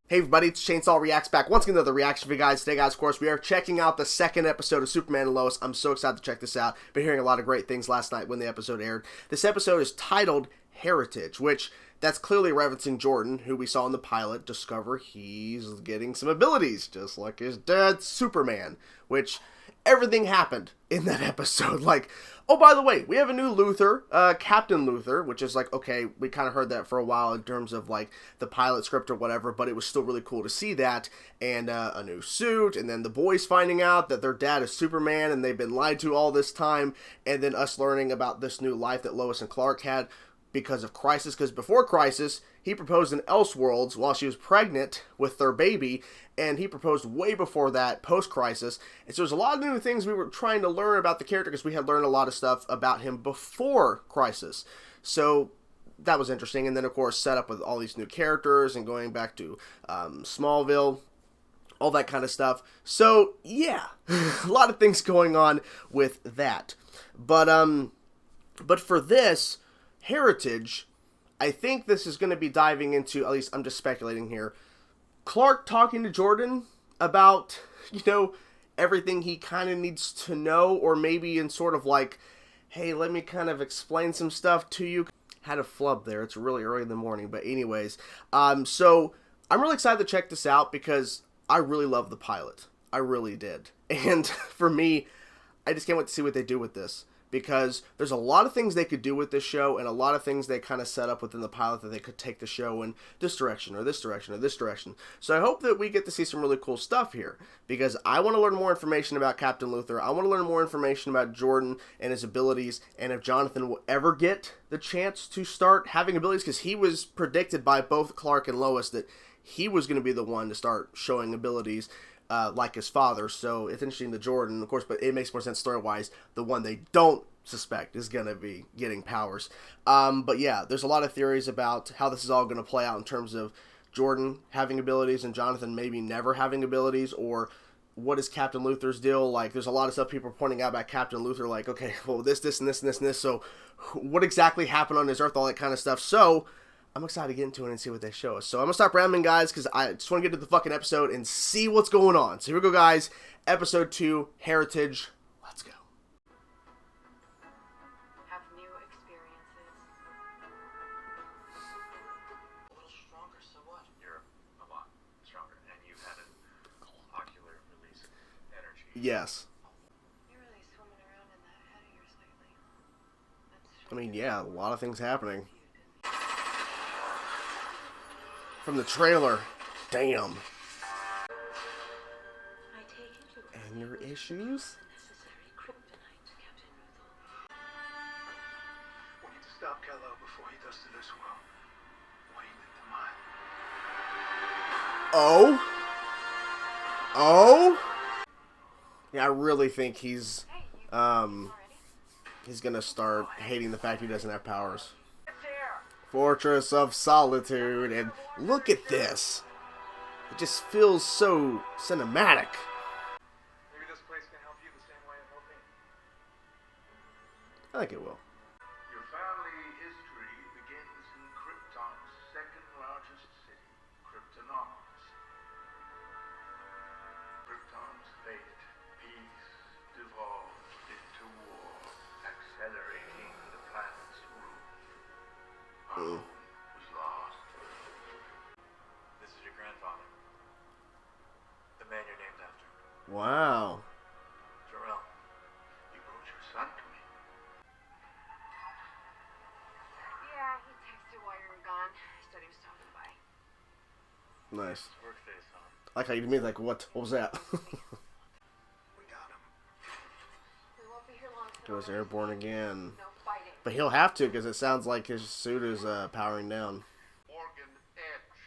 Hey everybody, it's Chainsaw Reacts back once again to the reaction video, guys. Today, guys, of course, we are checking out the second episode of Superman and Lois. I'm so excited to check this out. Been hearing a lot of great things last night when the episode aired. This episode is titled Heritage, which that's clearly referencing Jordan, who we saw in the pilot, discover he's getting some abilities, just like his dad, Superman, which everything happened in that episode. Like, oh, by the way, we have a new Luthor, Captain Luthor, which is like, okay, we kind of heard that for a while in terms of like the pilot script or whatever, but it was still really cool to see that, and a new suit, and then the boys finding out that their dad is Superman and they've been lied to all this time, and then us learning about this new life that Lois and Clark had because of Crisis, because before Crisis, he proposed in Elseworlds while she was pregnant with their baby, and he proposed way before that, post-Crisis, and so there's a lot of new things we were trying to learn about the character, because we had learned a lot of stuff about him before Crisis, so that was interesting, and then of course set up with all these new characters, and going back to Smallville, all that kind of stuff, so yeah, a lot of things going on with that, but for this Heritage, I think this is going to be diving into, at least I'm just speculating here, Clark talking to Jordan about, everything he kind of needs to know, or maybe in sort of like, hey, let me kind of explain some stuff to you. Had a flub there. It's really early in the morning, but anyways, so I'm really excited to check this out because I really love the pilot. I really did. And for me, I just can't wait to see what they do with this, because there's a lot of things they could do with this show, and a lot of things they kind of set up within the pilot that they could take the show in this direction, or this direction, or this direction. So I hope that we get to see some really cool stuff here, because I want to learn more information about Captain Luthor. I want to learn more information about Jordan and his abilities, and if Jonathan will ever get the chance to start having abilities, because he was predicted by both Clark and Lois that he was going to be the one to start showing abilities, like his father, so it's interesting to Jordan, of course, but it makes more sense story-wise. The one they don't suspect is going to be getting powers. But yeah, there's a lot of theories about how this is all going to play out in terms of Jordan having abilities and Jonathan maybe never having abilities, or what is Captain Luthor's deal? Like, there's a lot of stuff people are pointing out about Captain Luthor, like, okay, well, this, and this, and this, and this, so what exactly happened on his Earth, all that kind of stuff. So I'm excited to get into it and see what they show us. So I'm going to stop rambling, guys, because I just want to get to the fucking episode and see what's going on. So here we go, guys. Episode 2, Heritage. Let's go. Have new experiences. A little stronger, so what? You're a lot stronger, and you've had an ocular release energy. Yes. You're really swimming around in that head of yours lately. I mean, yeah, a lot of things happening. From the trailer. Damn. I take it you And your issues? the necessary kryptonite, Captain Luthor. We need to stop Kal-El before he does to this world what he did to mine. Oh? Oh? Yeah, I really think he's gonna start hating the fact he doesn't have powers. Fortress of Solitude, and look at this. It just feels so cinematic. Maybe this place can help you the same way it helped me. I think it will. Your family history begins in Krypton's second largest city, Kryptonopolis. Krypton's fate, peace devolved into war, accelerating the planet's rule. Home was lost. This is your grandfather. The man you're named after. Wow. Jor-El. He brought your son to me. Yeah, he texted while you were gone. Said he was stopping by. Nice. It's workday, son. I like how you mean, like, what was that? We got him. We won't be here long. Goes airborne again. No fighting. But he'll have to, because it sounds like his suit is powering down. Organ Edge.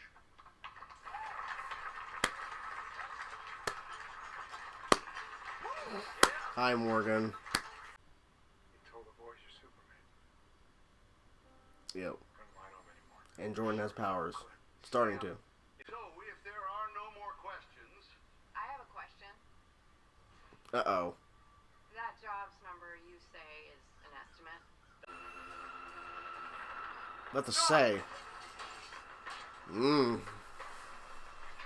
Hi, Morgan. You told the boys you're Superman. Yep. Couldn't lie to him anymore. And Jordan has powers. Starting to. So, if there are no more questions, I have a question. Uh-oh. That jobs number you say is an estimate? What to say?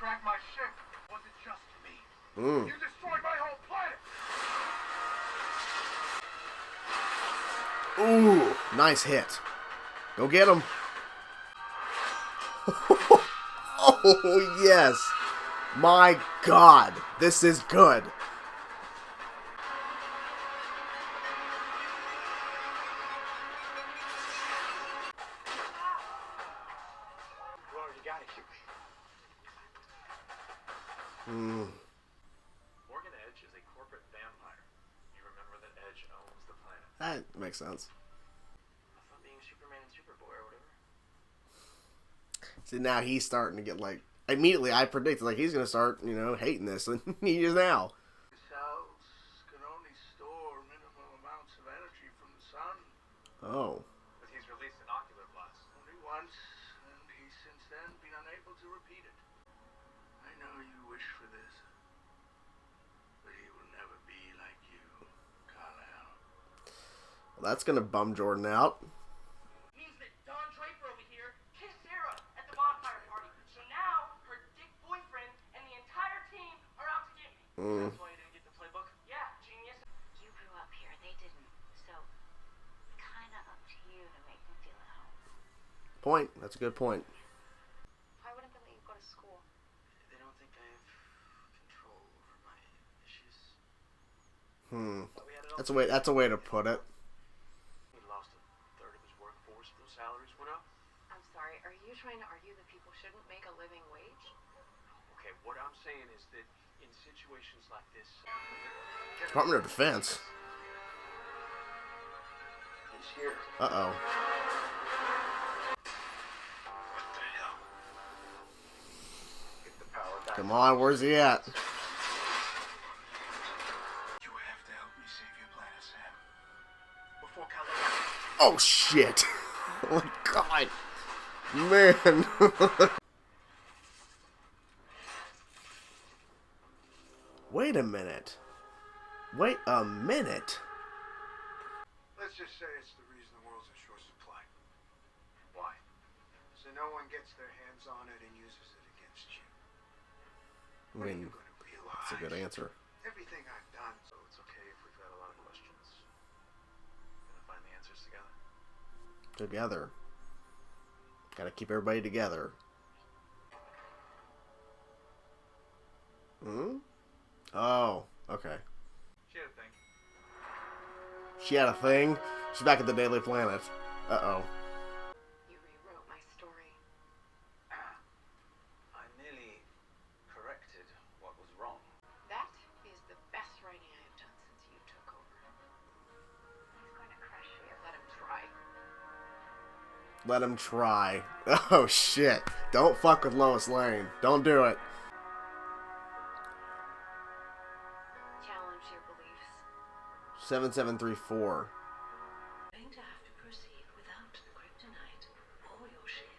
track my ship. It wasn't just me. Mm. You destroyed my whole planet. Ooh, nice hit. Go get him. Oh, yes. My God. This is good. Well, you gotta keep Morgan Edge is a corporate vampire. You remember that Edge owns the planet. That makes sense. I thought being Superman and Superboy or whatever. See, now he's starting to get, like, immediately I predicted, like, he's going to start, you know, hating this, and he is now. cells can only store minimal amounts of energy from the sun. Oh. But he's released an ocular blast. Only once, and he's since then been unable to repeat it. I know you wish for this, but he will never be like you, Kal-El. Well, that's going to bum Jordan out. Means that Don Draper over here kissed Sarah at the bonfire party. So now her dick boyfriend and the entire team are out to get me. That's why you didn't get the playbook? Yeah, genius. You grew up here, they didn't. So, kinda up to you to make them feel at home. Point. That's a good point. Why wouldn't they let you go to school? They don't think I have control over my issues. Thought we had it all That's a way to put it. He lost a third of his workforce. Those salaries went up. I'm sorry, are you trying to argue that people shouldn't make a living wage? Okay, what I'm saying is that in situations like this, Department of Defense. he's here. Uh-oh. What the hell? Get the power back. Come on, where's he at? You have to help me save your planet, Sam. Before Kal-El. Oh, shit. Oh, my God. Man. Wait a minute. Wait a minute. Let's just say it's the reason the world's in short supply. Why? So no one gets their hands on it and uses it against you. I When are mean, you going to realize? that's a good answer. Everything I've done. So it's okay if we've got a lot of questions. Gonna find the answers together. Together. Gotta keep everybody together. Hmm? Oh, okay. She had a thing. She had a thing. She's back at the Daily Planet. Uh-oh. You rewrote my story. I nearly corrected what was wrong. That is the best writing I have done since you took over. He's going to crush you. Let him try. Let him try. Oh, shit. Don't fuck with Lois Lane. Don't do it. Challenge your beliefs. 7734. Going to have to proceed without the kryptonite or your ship.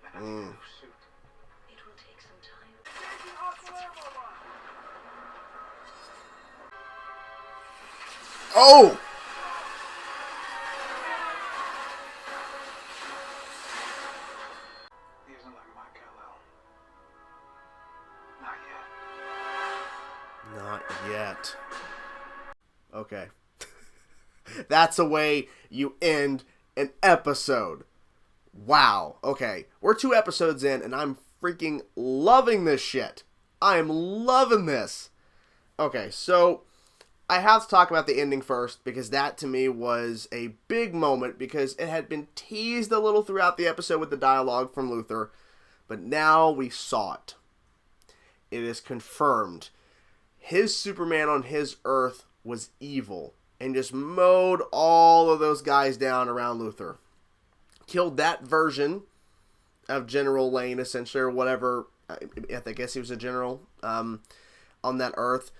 And I need a new suit. It will take some time. Oh! He isn't like my Kal-El. Not yet. Not yet. Okay. That's a way you end an episode. Wow. Okay. We're 2 episodes in, and I'm freaking loving this shit. I am loving this. Okay, so I have to talk about the ending first, because that to me was a big moment, because it had been teased a little throughout the episode with the dialogue from Luthor, but now we saw it. It is confirmed. His Superman on his Earth was evil and just mowed all of those guys down around Luthor. Killed that version of General Lane, essentially, or whatever. I guess he was a general on that Earth.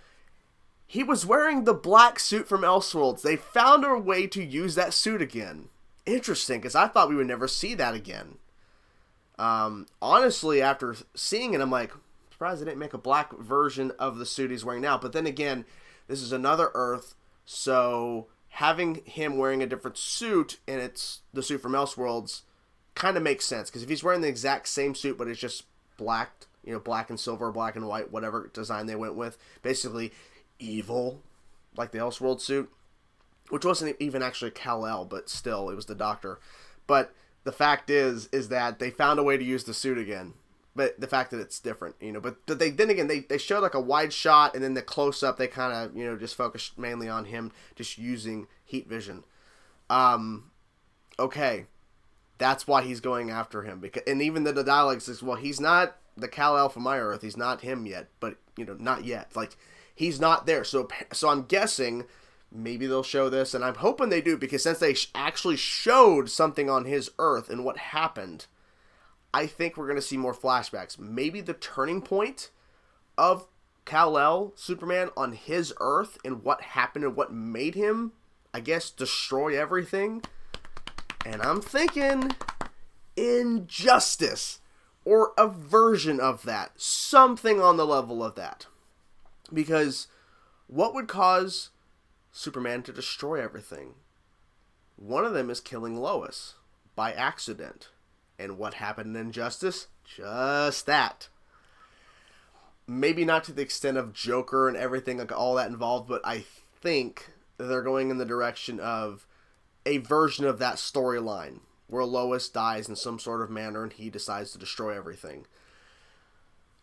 He was wearing the black suit from Elseworlds. They found a way to use that suit again. Interesting, because I thought we would never see that again. Honestly, after seeing it, I'm like, surprised they didn't make a black version of the suit he's wearing now. But then again, this is another Earth, so having him wearing a different suit, and it's the suit from Elseworlds, kind of makes sense. Because if he's wearing the exact same suit, but it's just blacked, black and silver, black and white, whatever design they went with. Basically, evil, like the Elseworld suit, which wasn't even actually Kal-El, but still, it was the Doctor. But the fact is that they found a way to use the suit again. But the fact that it's different, But they showed like a wide shot, and then the close up, they kind of, just focused mainly on him just using heat vision. Okay, that's why he's going after him. And even the dialogue says, well, he's not the Kal-El from my Earth. He's not him yet, but not yet. Like, he's not there. So I'm guessing maybe they'll show this, and I'm hoping they do, because since they actually showed something on his Earth and what happened, I think we're going to see more flashbacks. Maybe the turning point of Kal-El, Superman, on his Earth and what happened and what made him, I guess, destroy everything. And I'm thinking Injustice, or a version of that. Something on the level of that. Because what would cause Superman to destroy everything? One of them is killing Lois by accident. And what happened in Injustice? Just that. Maybe not to the extent of Joker and everything, like all that involved, but I think they're going in the direction of a version of that storyline where Lois dies in some sort of manner and he decides to destroy everything.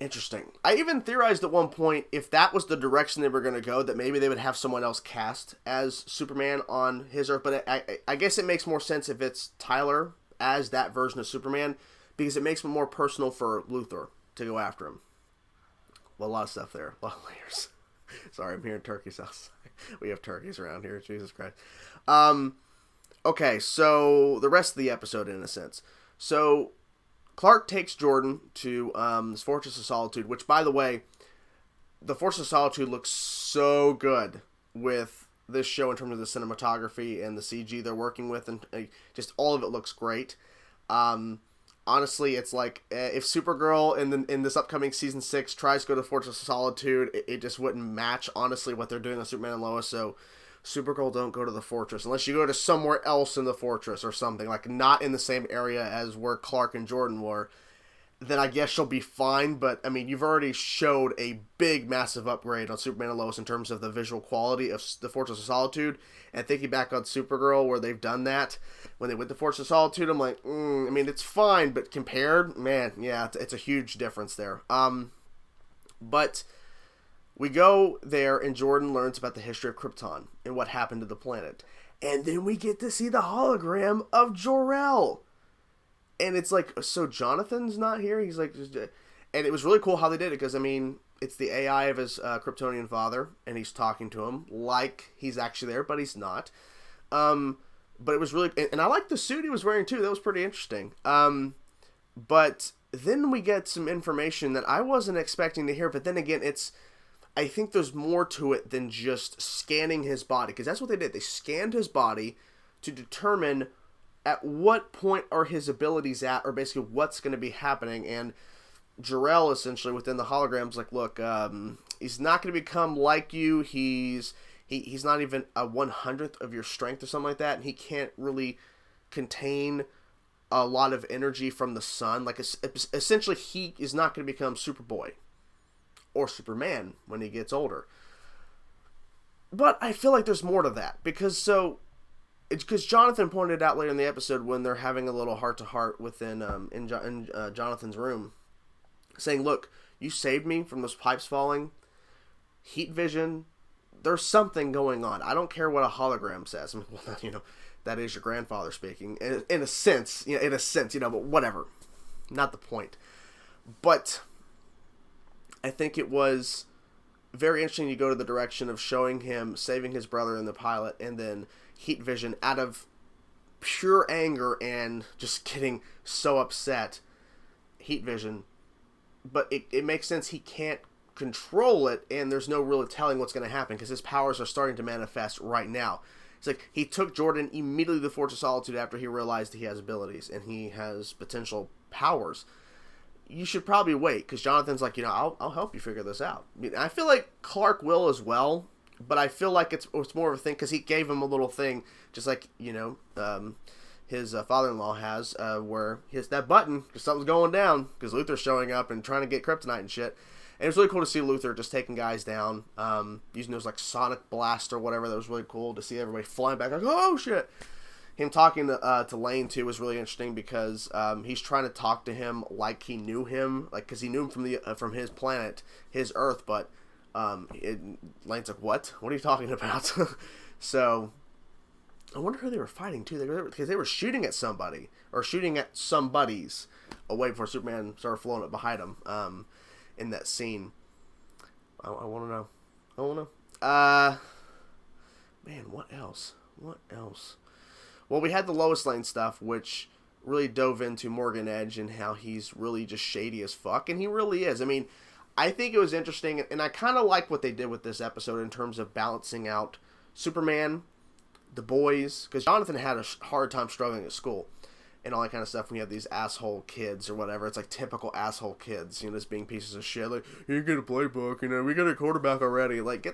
Interesting. I even theorized at one point, if that was the direction they were going to go, that maybe they would have someone else cast as Superman on his Earth, but I guess it makes more sense if it's Tyler as that version of Superman, because it makes it more personal for Luthor to go after him. Well, a lot of stuff there. A lot of layers. Sorry, I'm hearing turkeys outside. We have turkeys around here. Jesus Christ. Okay, so the rest of the episode, in a sense. So Clark takes Jordan to this Fortress of Solitude, which, by the way, the Fortress of Solitude looks so good with this show in terms of the cinematography and the CG they're working with, and just all of it looks great. Honestly, it's like if Supergirl in this upcoming season 6 tries to go to Fortress of Solitude, it just wouldn't match, honestly, what they're doing on Superman and Lois. So Supergirl, don't go to the Fortress unless you go to somewhere else in the Fortress or something, like not in the same area as where Clark and Jordan were. Then I guess she'll be fine, but I mean, you've already showed a big, massive upgrade on Superman and Lois in terms of the visual quality of the Fortress of Solitude. And thinking back on Supergirl, where they've done that, when they went to Fortress of Solitude, I'm like, I mean, it's fine, but compared, man, yeah, it's a huge difference there. But we go there, and Jordan learns about the history of Krypton and what happened to the planet. And then we get to see the hologram of Jor-El. And it's like, so Jonathan's not here? He's like, and it was really cool how they did it, because, I mean, it's the AI of his Kryptonian father, and he's talking to him like he's actually there, but he's not. But it was really, and I like the suit he was wearing too. That was pretty interesting. But then we get some information that I wasn't expecting to hear, but then again, I think there's more to it than just scanning his body, because that's what they did. They scanned his body to determine at what point are his abilities at, or basically what's going to be happening. And Jor-El, essentially, within the holograms, like, look, he's not going to become like you. He's not even a 100th of your strength or something like that, and he can't really contain a lot of energy from the sun. Like, essentially, he is not going to become Superboy or Superman when he gets older. But I feel like there's more to that, because Jonathan pointed out later in the episode when they're having a little heart-to-heart within in Jonathan's room, saying, look, you saved me from those pipes falling. Heat vision. There's something going on. I don't care what a hologram says. I mean, well, that is your grandfather speaking. In a sense, but whatever. Not the point. But I think it was very interesting to go to the direction of showing him saving his brother in the pilot, and then heat vision out of pure anger and just getting so upset. Heat vision. But it makes sense he can't control it, and there's no really telling what's going to happen, because his powers are starting to manifest right now. It's like he took Jordan immediately to the Fortress of Solitude after he realized he has abilities and he has potential powers. You should probably wait, because Jonathan's like, I'll help you figure this out. I mean, I feel like Clark will as well, but I feel like it's more of a thing, because he gave him a little thing, just like, his father-in-law has, where he hits that button because something's going down because Luthor's showing up and trying to get kryptonite and shit. And it was really cool to see Luthor just taking guys down, using those like sonic blast or whatever. That was really cool to see everybody flying back like, oh shit. Him talking to Lane too was really interesting because he's trying to talk to him like he knew him, like because he knew him from his planet, his Earth. But Lane's like, what? What are you talking about? So I wonder who they were fighting too. Because they were shooting at somebody or shooting at somebody's away before Superman started flowing up behind him. In that scene, I want to know. Man, what else? Well, we had the Lois Lane stuff, which really dove into Morgan Edge and how he's really just shady as fuck, and he really is. I mean, I think it was interesting, and I kind of like what they did with this episode in terms of balancing out Superman, the boys, because Jonathan had a hard time struggling at school and all that kind of stuff when you have these asshole kids or whatever. It's like typical asshole kids, just being pieces of shit. Like, you get a playbook, we got a quarterback already. Like,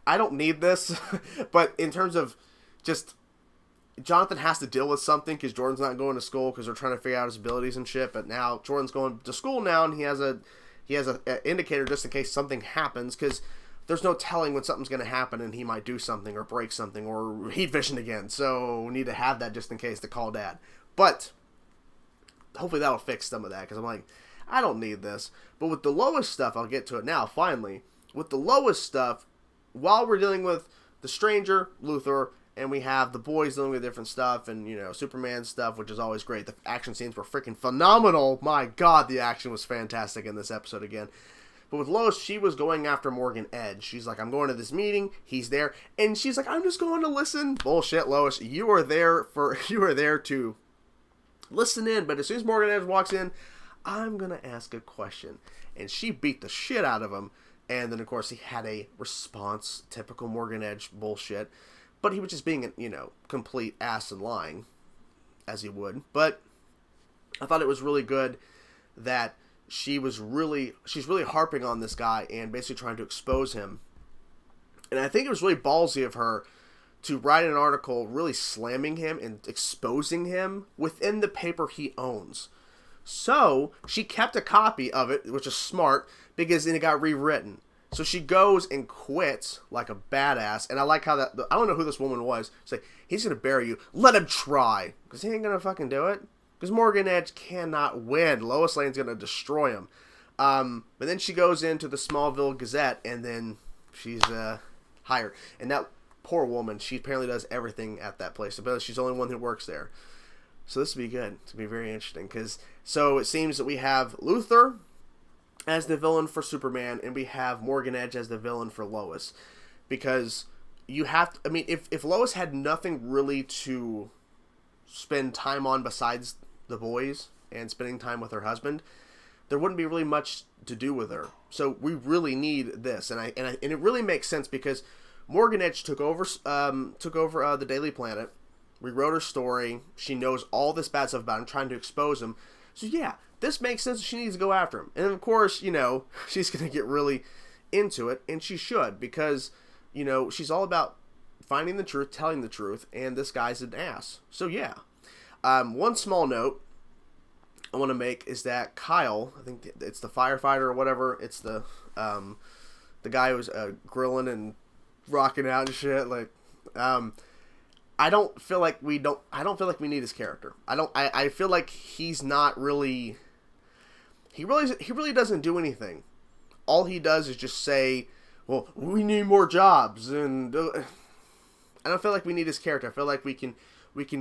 I don't need this. But in terms of just, Jonathan has to deal with something because Jordan's not going to school because they're trying to figure out his abilities and shit. But now Jordan's going to school now, and he has a indicator just in case something happens, because there's no telling when something's going to happen and he might do something or break something or heat vision again. So we need to have that just in case to call Dad. But hopefully that'll fix some of that, because I'm like, I don't need this. But with the Lois stuff, I'll get to it now, finally. With the Lois stuff, while we're dealing with the Stranger, Luthor, and we have the boys dealing with different stuff, and, Superman stuff, which is always great. The action scenes were freaking phenomenal. My God, the action was fantastic in this episode again. But with Lois, she was going after Morgan Edge. She's like, I'm going to this meeting. He's there. And she's like, I'm just going to listen. Bullshit, Lois. You are there to listen in. But as soon as Morgan Edge walks in, I'm going to ask a question. And she beat the shit out of him. And then, of course, he had a response. Typical Morgan Edge bullshit. But he was just being, complete ass and lying, as he would. But I thought it was really good that she's really harping on this guy and basically trying to expose him. And I think it was really ballsy of her to write an article really slamming him and exposing him within the paper he owns. So she kept a copy of it, which is smart, because then it got rewritten. So she goes and quits like a badass. And I like how I don't know who this woman was. She's like, he's going to bury you. Let him try. Because he ain't going to fucking do it. Because Morgan Edge cannot win. Lois Lane's going to destroy him. But then she goes into the Smallville Gazette, and then she's hired. And that poor woman, she apparently does everything at that place. But she's the only one who works there. So this will be good. It's going to be very interesting. So it seems that we have Luthor as the villain for Superman, and we have Morgan Edge as the villain for Lois. Because you have to, if Lois had nothing really to spend time on besides the boys and spending time with her husband, there wouldn't be really much to do with her. So we really need this, and it really makes sense because Morgan Edge took over the Daily Planet, rewrote her story. She knows all this bad stuff about him, trying to expose him. So yeah, this makes sense. She needs to go after him, and of course, she's gonna get really into it, and she should, because she's all about finding the truth, telling the truth, and this guy's an ass. So yeah. One small note I want to make is that Kyle, I think it's the firefighter or whatever, it's the guy who's grilling and rocking out and shit. Like, I don't feel like we need his character. I feel like he's not really. He really doesn't do anything. All he does is just say, "Well, we need more jobs," and I don't feel like we need his character. I feel like we can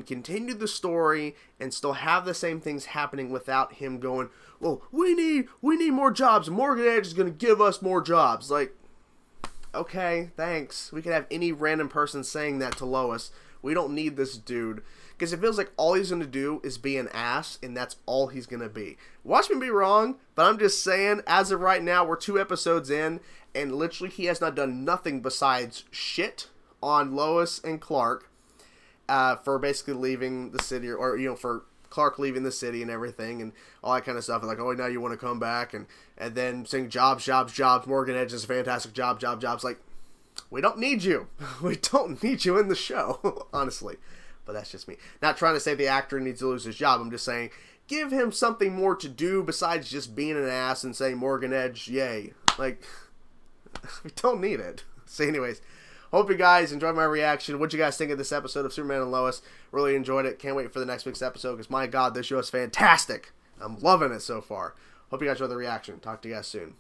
continue the story and still have the same things happening without him going, well, we need more jobs. Morgan Edge is going to give us more jobs. Like, okay, thanks. We could have any random person saying that to Lois. We don't need this dude. Because it feels like all he's going to do is be an ass, and that's all he's going to be. Watch me be wrong, but I'm just saying, as of right now, we're 2 episodes in, and literally he has not done nothing besides shit on Lois and Clark. For basically leaving the city, or for Clark leaving the city and everything, and all that kind of stuff. And like, oh, now you want to come back, and then saying jobs. Morgan Edge is a fantastic jobs. Like, we don't need you. We don't need you in the show, honestly. But that's just me. Not trying to say the actor needs to lose his job. I'm just saying, give him something more to do besides just being an ass and saying Morgan Edge, yay. Like, we don't need it. So anyways, hope you guys enjoyed my reaction. What'd you guys think of this episode of Superman and Lois? Really enjoyed it. Can't wait for the next week's episode because, my God, this show is fantastic. I'm loving it so far. Hope you guys enjoyed the reaction. Talk to you guys soon.